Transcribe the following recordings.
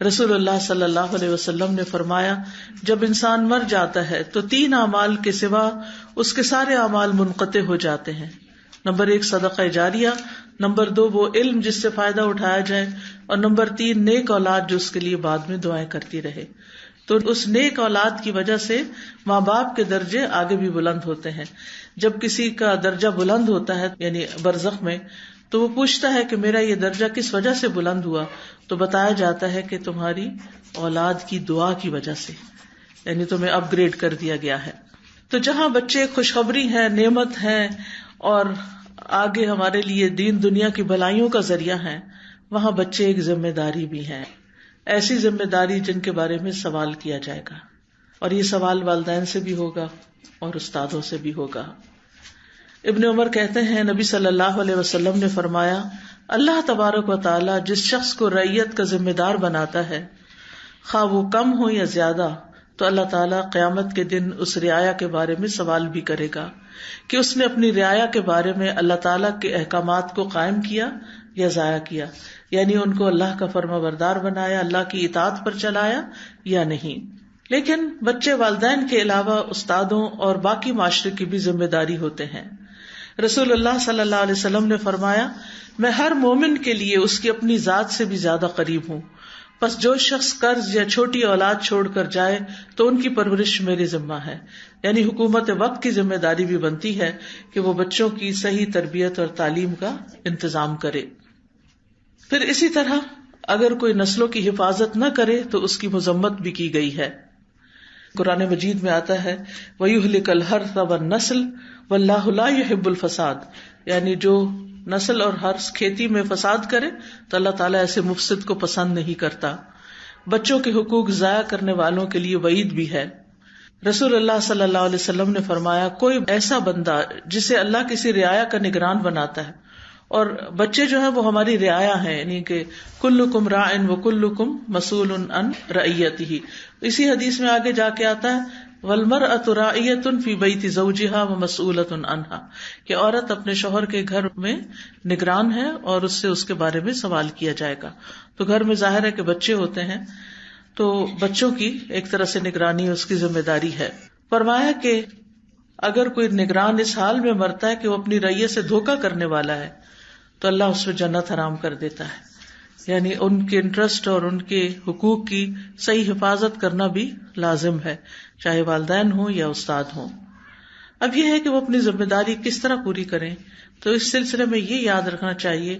رسول اللہ صلی اللہ علیہ وسلم نے فرمایا جب انسان مر جاتا ہے تو 3 اعمال کے سوا اس کے سارے اعمال منقطع ہو جاتے ہیں. نمبر 1 صدقہ جاریہ، نمبر 2 وہ علم جس سے فائدہ اٹھایا جائے، اور نمبر 3 نیک اولاد جو اس کے لیے بعد میں دعائیں کرتی رہے. تو اس نیک اولاد کی وجہ سے ماں باپ کے درجے آگے بھی بلند ہوتے ہیں. جب کسی کا درجہ بلند ہوتا ہے یعنی برزخ میں، تو وہ پوچھتا ہے کہ میرا یہ درجہ کس وجہ سے بلند ہوا، تو بتایا جاتا ہے کہ تمہاری اولاد کی دعا کی وجہ سے، یعنی تمہیں اپ گریڈ کر دیا گیا ہے. تو جہاں بچے خوشخبری ہیں، نعمت ہیں، اور آگے ہمارے لیے دین دنیا کی بھلائیوں کا ذریعہ ہیں، وہاں بچے ایک ذمہ داری بھی ہیں، ایسی ذمہ داری جن کے بارے میں سوال کیا جائے گا، اور یہ سوال والدین سے بھی ہوگا اور استادوں سے بھی ہوگا. ابن عمر کہتے ہیں نبی صلی اللہ علیہ وسلم نے فرمایا اللہ تبارک و تعالی جس شخص کو رعیت کا ذمہ دار بناتا ہے، خواہ وہ کم ہو یا زیادہ، تو اللہ تعالیٰ قیامت کے دن اس رعایا کے بارے میں سوال بھی کرے گا کہ اس نے اپنی رعایا کے بارے میں اللہ تعالیٰ کے احکامات کو قائم کیا یا ضائع کیا، یعنی ان کو اللہ کا فرما بردار بنایا، اللہ کی اطاعت پر چلایا یا نہیں. لیکن بچے والدین کے علاوہ استادوں اور باقی معاشرے کی بھی ذمہ داری ہوتے ہیں. رسول اللہ صلی اللہ علیہ وسلم نے فرمایا میں ہر مومن کے لیے اس کی اپنی ذات سے بھی زیادہ قریب ہوں، پس جو شخص قرض یا چھوٹی اولاد چھوڑ کر جائے تو ان کی پرورش میری ذمہ ہے. یعنی حکومت وقت کی ذمہ داری بھی بنتی ہے کہ وہ بچوں کی صحیح تربیت اور تعلیم کا انتظام کرے. پھر اسی طرح اگر کوئی نسلوں کی حفاظت نہ کرے تو اس کی مذمت بھی کی گئی ہے. قرآن مجید میں آتا ہے وَيُهْلِكَ الْحَرْثَ وَالنَّسْلَ وَاللَّهُ لَا يُحِبُّ الْفَسَادَ، یعنی جو نسل اور حرث کھیتی میں فساد کرے تو اللہ تعالیٰ ایسے مفسد کو پسند نہیں کرتا. بچوں کے حقوق ضائع کرنے والوں کے لیے وعید بھی ہے. رسول اللہ صلی اللہ علیہ وسلم نے فرمایا کوئی ایسا بندہ جسے اللہ کسی رعایا کا نگران بناتا ہے، اور بچے جو ہیں وہ ہماری رعایا ہیں، یعنی کہ کلکم راعٍ وکلکم مسئول عن رعیتہ. اسی حدیث میں آگے جا کے آتا ہے والمرأة راعیۃ فی بیت زوجہا ومسئولۃ عنہا، کہ عورت اپنے شوہر کے گھر میں نگران ہے اور اس سے اس کے بارے میں سوال کیا جائے گا. تو گھر میں ظاہر ہے کہ بچے ہوتے ہیں تو بچوں کی ایک طرح سے نگرانی اس کی ذمہ داری ہے. فرمایا کہ اگر کوئی نگران اس حال میں مرتا ہے کہ وہ اپنی رعیت سے دھوکہ کرنے والا ہے تو اللہ اس پہ جنت حرام کر دیتا ہے. یعنی ان کے انٹرسٹ اور ان کے حقوق کی صحیح حفاظت کرنا بھی لازم ہے، چاہے والدین ہوں یا استاد ہوں. اب یہ ہے کہ وہ اپنی ذمہ داری کس طرح پوری کریں. تو اس سلسلے میں یہ یاد رکھنا چاہیے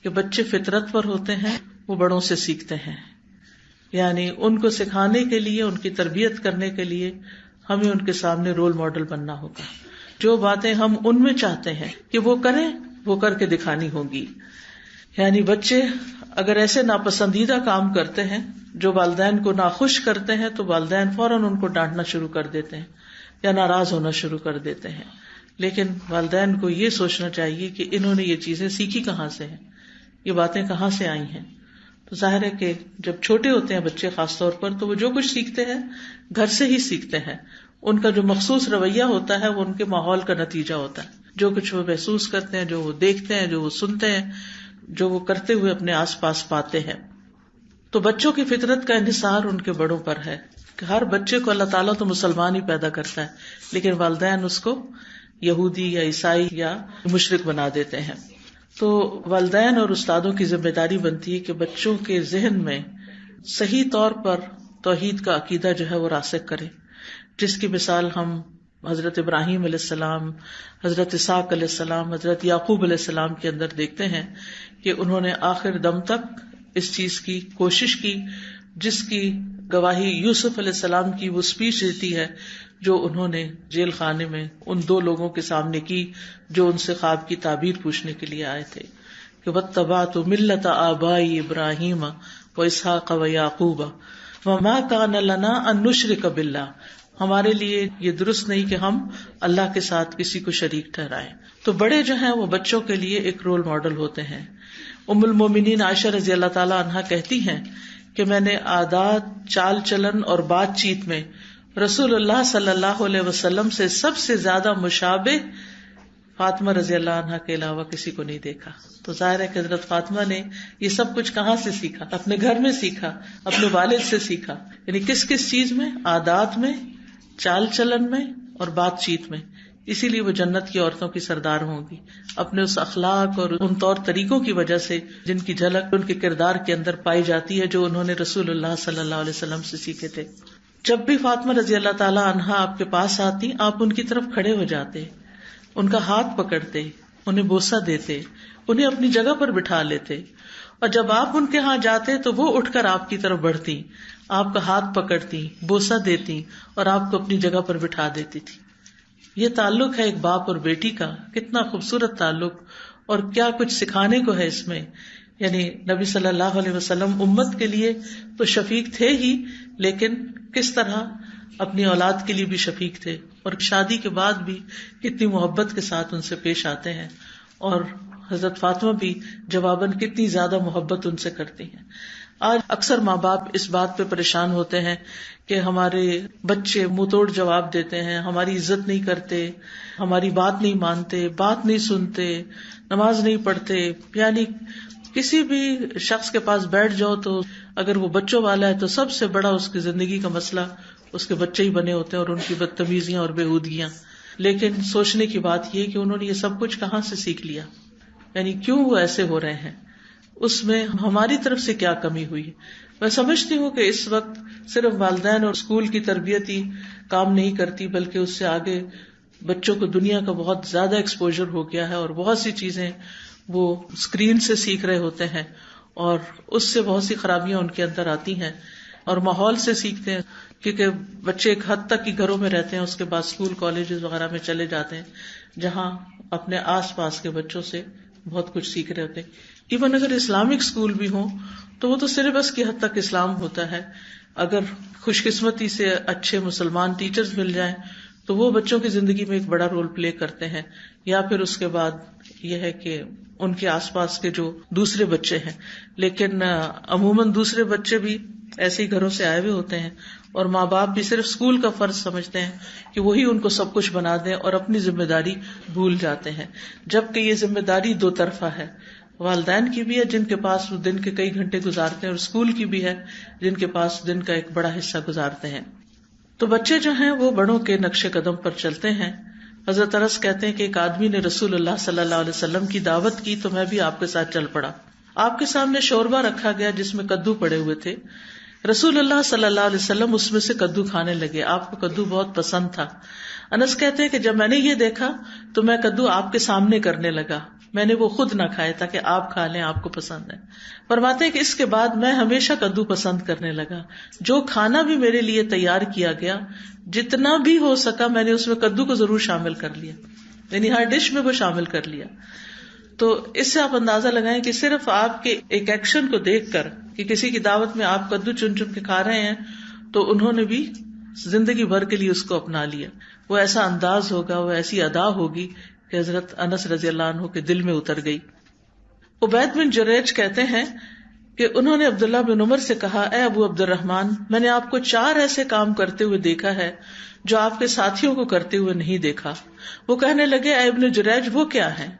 کہ بچے فطرت پر ہوتے ہیں، وہ بڑوں سے سیکھتے ہیں. یعنی ان کو سکھانے کے لیے، ان کی تربیت کرنے کے لیے ہمیں ان کے سامنے رول ماڈل بننا ہوگا. جو باتیں ہم ان میں چاہتے ہیں کہ وہ کریں وہ کر کے دکھانی ہوگی. یعنی بچے اگر ایسے ناپسندیدہ کام کرتے ہیں جو والدین کو ناخوش کرتے ہیں تو والدین فوراً ان کو ڈانٹنا شروع کر دیتے ہیں یا ناراض ہونا شروع کر دیتے ہیں. لیکن والدین کو یہ سوچنا چاہیے کہ انہوں نے یہ چیزیں سیکھی کہاں سے ہیں، یہ باتیں کہاں سے آئی ہیں. تو ظاہر ہے کہ جب چھوٹے ہوتے ہیں بچے خاص طور پر تو وہ جو کچھ سیکھتے ہیں گھر سے ہی سیکھتے ہیں. ان کا جو مخصوص رویہ ہوتا ہے وہ ان کے ماحول کا نتیجہ ہوتا ہے. جو کچھ وہ محسوس کرتے ہیں، جو وہ دیکھتے ہیں، جو وہ سنتے ہیں، جو وہ کرتے ہوئے اپنے آس پاس پاتے ہیں. تو بچوں کی فطرت کا انحصار ان کے بڑوں پر ہے کہ ہر بچے کو اللہ تعالیٰ تو مسلمان ہی پیدا کرتا ہے، لیکن والدین اس کو یہودی یا عیسائی یا مشرک بنا دیتے ہیں. تو والدین اور استادوں کی ذمہ داری بنتی ہے کہ بچوں کے ذہن میں صحیح طور پر توحید کا عقیدہ جو ہے وہ راسخ کرے، جس کی مثال ہم حضرت ابراہیم علیہ السلام، حضرت اسحاق علیہ السلام، حضرت یعقوب علیہ السلام کے اندر دیکھتے ہیں کہ انہوں نے آخر دم تک اس چیز کی کوشش کی جس کی گواہی یوسف علیہ السلام کی وہ اسپیچ دیتی ہے جو انہوں نے جیل خانے میں ان 2 لوگوں کے سامنے کی جو ان سے خواب کی تعبیر پوچھنے کے لیے آئے تھے کہ وَاتَّبَعْتُ مِلَّةَ آبَائِي إِبْرَاهِيمَ وَإِسْحَاقَ وَيَعْقُوبَ وَمَا كَانَ لَنَا أَن نُشْرِكَ بِاللَّهِ، ہمارے لیے یہ درست نہیں کہ ہم اللہ کے ساتھ کسی کو شریک ٹھہرائیں. تو بڑے جو ہیں وہ بچوں کے لیے ایک رول ماڈل ہوتے ہیں. ام المومنین عائشہ رضی اللہ تعالی عنہا کہتی ہیں کہ میں نے عادات، چال چلن اور بات چیت میں رسول اللہ صلی اللہ علیہ وسلم سے سب سے زیادہ مشابہ فاطمہ رضی اللہ عنہا کے علاوہ کسی کو نہیں دیکھا. تو ظاہر ہے کہ حضرت فاطمہ نے یہ سب کچھ کہاں سے سیکھا؟ اپنے گھر میں سیکھا، اپنے والد سے سیکھا. یعنی کس کس چیز میں؟ عادات میں، چال چلن میں اور بات چیت میں. اسی لیے وہ جنت کی عورتوں کی سردار ہوں گی، اپنے اس اخلاق اور ان طور طریقوں کی وجہ سے جن کی جھلک ان کے کردار کے اندر پائی جاتی ہے، جو انہوں نے رسول اللہ صلی اللہ علیہ وسلم سے سیکھے تھے. جب بھی فاطمہ رضی اللہ تعالی عنہا آپ کے پاس آتی، آپ ان کی طرف کھڑے ہو جاتے، ان کا ہاتھ پکڑتے، انہیں بوسہ دیتے، انہیں اپنی جگہ پر بٹھا لیتے. اور جب آپ ان کے ہاں جاتے تو وہ اٹھ کر آپ کی طرف بڑھتی، آپ کا ہاتھ پکڑتی، بوسہ دیتی اور آپ کو اپنی جگہ پر بٹھا دیتی تھی. یہ تعلق ہے ایک باپ اور بیٹی کا، کتنا خوبصورت تعلق، اور کیا کچھ سکھانے کو ہے اس میں. یعنی نبی صلی اللہ علیہ وسلم امت کے لیے تو شفیق تھے ہی، لیکن کس طرح اپنی اولاد کے لیے بھی شفیق تھے، اور شادی کے بعد بھی کتنی محبت کے ساتھ ان سے پیش آتے ہیں. اور حضرت فاطمہ بھی جواباً کتنی زیادہ محبت ان سے کرتی ہیں. آج اکثر ماں باپ اس بات پہ پریشان ہوتے ہیں کہ ہمارے بچے منہ توڑ جواب دیتے ہیں، ہماری عزت نہیں کرتے، ہماری بات نہیں مانتے، بات نہیں سنتے، نماز نہیں پڑھتے. یعنی کسی بھی شخص کے پاس بیٹھ جاؤ تو اگر وہ بچوں والا ہے تو سب سے بڑا اس کی زندگی کا مسئلہ اس کے بچے ہی بنے ہوتے ہیں اور ان کی بدتمیزیاں اور بےہودگیاں. لیکن سوچنے کی بات یہ کہ انہوں نے یہ سب کچھ کہاں سے سیکھ لیا، یعنی کیوں وہ ایسے ہو رہے ہیں، اس میں ہماری طرف سے کیا کمی ہوئی. میں سمجھتی ہوں کہ اس وقت صرف والدین اور اسکول کی تربیت ہی کام نہیں کرتی، بلکہ اس سے آگے بچوں کو دنیا کا بہت زیادہ ایکسپوجر ہو گیا ہے، اور بہت سی چیزیں وہ اسکرین سے سیکھ رہے ہوتے ہیں، اور اس سے بہت سی خرابیاں ان کے اندر آتی ہیں، اور ماحول سے سیکھتے ہیں. کیونکہ بچے ایک حد تک ہی گھروں میں رہتے ہیں، اس کے بعد اسکول کالجز وغیرہ میں چلے جاتے ہیں جہاں اپنے آس پاس کے بچوں سے بہت کچھ سیکھ رہے ہوتے ہیں. ایون اگر اسلامک اسکول بھی ہوں تو وہ تو سلیبس کی حد تک اسلام ہوتا ہے. اگر خوش قسمتی سے اچھے مسلمان ٹیچرز مل جائیں تو وہ بچوں کی زندگی میں ایک بڑا رول پلے کرتے ہیں، یا پھر اس کے بعد یہ ہے کہ ان کے آس پاس کے جو دوسرے بچے ہیں. لیکن عموماً دوسرے بچے بھی ایسے ہی گھروں سے آئے ہوئے ہوتے ہیں، اور ماں باپ بھی صرف اسکول کا فرض سمجھتے ہیں کہ وہی ان کو سب کچھ بنا دیں، اور اپنی ذمہ داری بھول جاتے ہیں. جبکہ یہ ذمہ داری دو طرفہ ہے، والدین کی بھی ہے جن کے پاس وہ دن کے کئی گھنٹے گزارتے ہیں، اور اسکول کی بھی ہے جن کے پاس دن کا ایک بڑا حصہ گزارتے ہیں. تو بچے جو ہیں وہ بڑوں کے نقش قدم پر چلتے ہیں. حضرت انس کہتے ہیں کہ ایک آدمی نے رسول اللہ صلی اللہ علیہ وسلم کی دعوت کی تو میں بھی آپ کے ساتھ چل پڑا. آپ کے سامنے شوربہ رکھا گیا جس میں کدو پڑے ہوئے تھے. رسول اللہ صلی اللہ علیہ وسلم اس میں سے کدو کھانے لگے. آپ کو کدو بہت پسند تھا. انس کہتے ہیں کہ جب میں نے یہ دیکھا تو میں کدو آپ کے سامنے کرنے لگا، میں نے وہ خود نہ کھائے تاکہ آپ کھا لیں، آپ کو پسند ہے. فرماتے ہیں کہ اس کے بعد میں ہمیشہ کدو پسند کرنے لگا. جو کھانا بھی میرے لیے تیار کیا گیا، جتنا بھی ہو سکا میں نے اس میں کدو کو ضرور شامل کر لیا، یعنی ہر ڈش میں وہ شامل کر لیا. تو اس سے آپ اندازہ لگائیں کہ صرف آپ کے ایک ایکشن کو دیکھ کر کہ کسی کی دعوت میں آپ کدو چن چن کے کھا رہے ہیں تو انہوں نے بھی زندگی بھر کے لیے اس کو اپنا لیا. وہ ایسا انداز ہوگا، وہ ایسی ادا ہوگی کہ حضرت انس رضی اللہ عنہ کے دل میں اتر گئی. عبید بن جریج کہتے ہیں کہ انہوں نے عبداللہ بن عمر سے کہا، اے ابو عبد الرحمن، میں نے آپ کو 4 ایسے کام کرتے ہوئے دیکھا ہے جو آپ کے ساتھیوں کو کرتے ہوئے نہیں دیکھا. وہ کہنے لگے، اے ابن جریج وہ کیا ہیں؟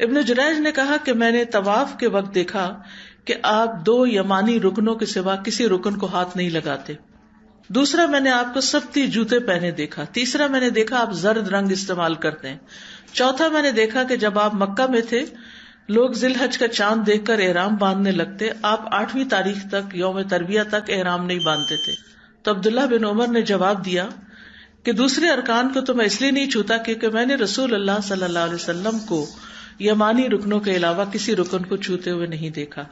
ابن جریج نے کہا کہ میں نے طواف کے وقت دیکھا کہ آپ 2 یمانی رکنوں کے سوا کسی رکن کو ہاتھ نہیں لگاتے. دوسرا، میں نے آپ کو سبتی جوتے پہنے دیکھا. تیسرا، میں نے دیکھا آپ زرد رنگ استعمال کرتے ہیں. چوتھا، میں نے دیکھا کہ جب آپ مکہ میں تھے لوگ ذی الحج کا چاند دیکھ کر احرام باندھنے لگتے، آپ 8ویں تاریخ تک یوم تربیہ تک احرام نہیں باندھتے تھے. تو عبداللہ بن عمر نے جواب دیا کہ دوسرے ارکان کو تو میں اس لیے نہیں چھوتا کیونکہ میں نے رسول اللہ صلی اللہ علیہ وسلم کو یمانی رکنوں کے علاوہ کسی رکن کو چھوتے ہوئے نہیں دیکھا.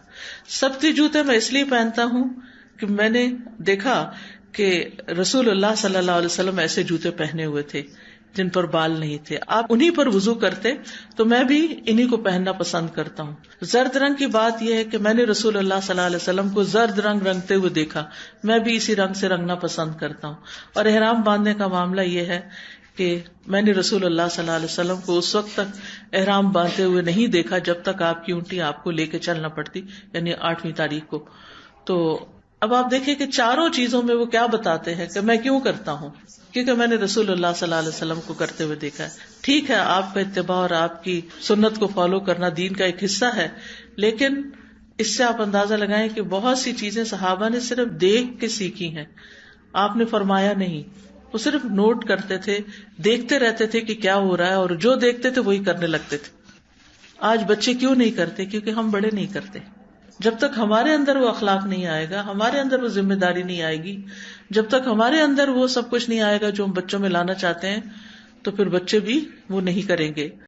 سبتی جوتے میں اس لیے پہنتا ہوں کہ میں نے دیکھا کہ رسول اللہ صلی اللہ علیہ وسلم ایسے جوتے پہنے ہوئے تھے جن پر بال نہیں تھے، آپ انہی پر وضو کرتے تو میں بھی انہی کو پہننا پسند کرتا ہوں. زرد رنگ کی بات یہ ہے کہ میں نے رسول اللہ صلی اللہ علیہ وسلم کو زرد رنگ رنگتے ہوئے دیکھا، میں بھی اسی رنگ سے رنگنا پسند کرتا ہوں. اور احرام باندھنے کا معاملہ یہ ہے کہ میں نے رسول اللہ صلی اللہ علیہ وسلم کو اس وقت تک احرام باندھتے ہوئے نہیں دیکھا جب تک آپ کی اونٹی آپ کو لے کے چلنا پڑتی، یعنی 8ویں تاریخ کو. تو اب آپ دیکھیں کہ چاروں چیزوں میں وہ کیا بتاتے ہیں کہ میں کیوں کرتا ہوں، کیونکہ میں نے رسول اللہ صلی اللہ علیہ وسلم کو کرتے ہوئے دیکھا ہے. ٹھیک ہے آپ کا اتباع اور آپ کی سنت کو فالو کرنا دین کا ایک حصہ ہے، لیکن اس سے آپ اندازہ لگائیں کہ بہت سی چیزیں صحابہ نے صرف دیکھ کے سیکھی ہیں، آپ نے فرمایا نہیں. وہ صرف نوٹ کرتے تھے، دیکھتے رہتے تھے کہ کیا ہو رہا ہے، اور جو دیکھتے تھے وہی کرنے لگتے تھے. آج بچے کیوں نہیں کرتے؟ کیونکہ ہم بڑے نہیں کرتے. جب تک ہمارے اندر وہ اخلاق نہیں آئے گا، ہمارے اندر وہ ذمہ داری نہیں آئے گی، جب تک ہمارے اندر وہ سب کچھ نہیں آئے گا جو ہم بچوں میں لانا چاہتے ہیں، تو پھر بچے بھی وہ نہیں کریں گے.